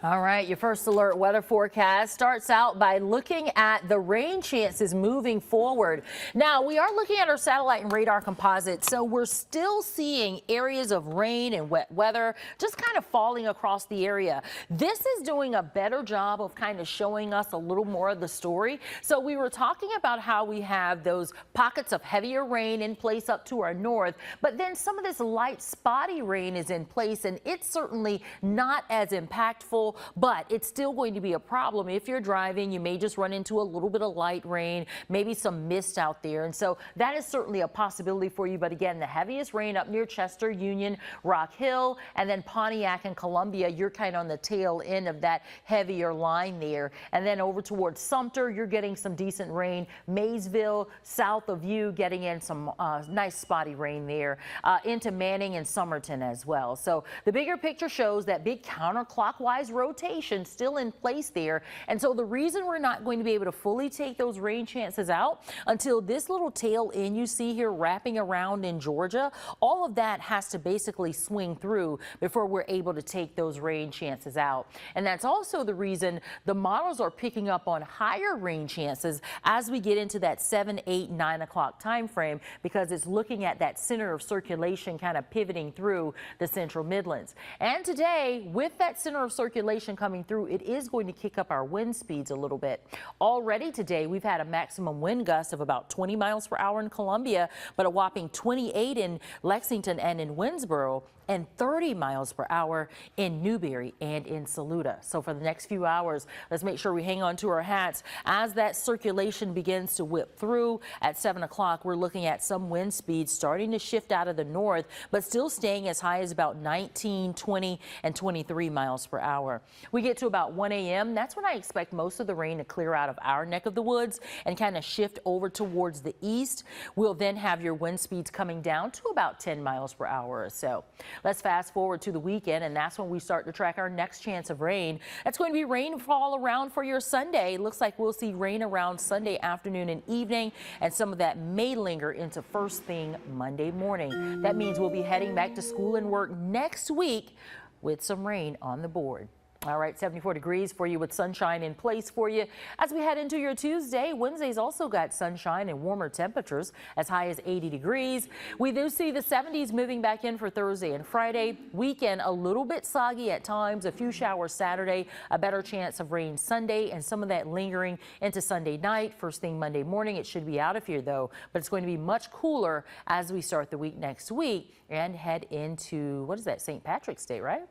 All right, your first alert weather forecast starts out by looking at the rain chances moving forward. Now, we are looking at our satellite and radar composite, so we're still seeing areas of rain and wet weather just kind of falling across the area. This is doing a better job of kind of showing us a little more of the story. So we were talking about how we have those pockets of heavier rain in place up to our north, but then some of this light spotty rain is in place, and it's certainly not as impactful, but it's still going to be a problem. If you're driving, you may just run into a little bit of light rain, maybe some mist out there. And so that is certainly a possibility for you. But again, the heaviest rain up near Chester, Union, Rock Hill, and then Pontiac and Columbia, you're kind of on the tail end of that heavier line there. And then over towards Sumter, you're getting some decent rain. Maysville, south of you, getting in some nice spotty rain there. Into Manning and Somerton as well. So the bigger picture shows that big counterclockwise rotation still in place there. And so the reason we're not going to be able to fully take those rain chances out until this little tail end you see here wrapping around in Georgia, all of that has to basically swing through before we're able to take those rain chances out. And that's also the reason the models are picking up on higher rain chances as we get into that 7, 8, 9 o'clock time frame, because it's looking at that center of circulation kind of pivoting through the central Midlands. And today, with that center of circulation coming through, it is going to kick up our wind speeds a little bit. Already today, we've had a maximum wind gust of about 20 miles per hour in Columbia, but a whopping 28 in Lexington and in Winnsboro, and 30 miles per hour in Newberry and in Saluda. So for the next few hours, let's make sure we hang on to our hats as that circulation begins to whip through. At 7 o'clock, we're looking at some wind speeds starting to shift out of the north, but still staying as high as about 19, 20, and 23 miles per hour. We get to about 1 a.m. That's when I expect most of the rain to clear out of our neck of the woods and kind of shift over towards the east. We'll then have your wind speeds coming down to about 10 miles per hour or so. Let's fast forward to the weekend, and that's when we start to track our next chance of rain. That's going to be rainfall around for your Sunday. Looks like we'll see rain around Sunday afternoon and evening, and some of that may linger into first thing Monday morning. That means we'll be heading back to school and work next week with some rain on the board. All right, 74 degrees for you with sunshine in place for you as we head into your Tuesday. Wednesday's also got sunshine and warmer temperatures as high as 80 degrees. We do see the 70s moving back in for Thursday and Friday. Weekend a little bit soggy at times, a few showers Saturday, a better chance of rain Sunday, and some of that lingering into Sunday night. First thing Monday morning, it should be out of here though, but it's going to be much cooler as we start the week next week and head into, what is that, St. Patrick's Day, right?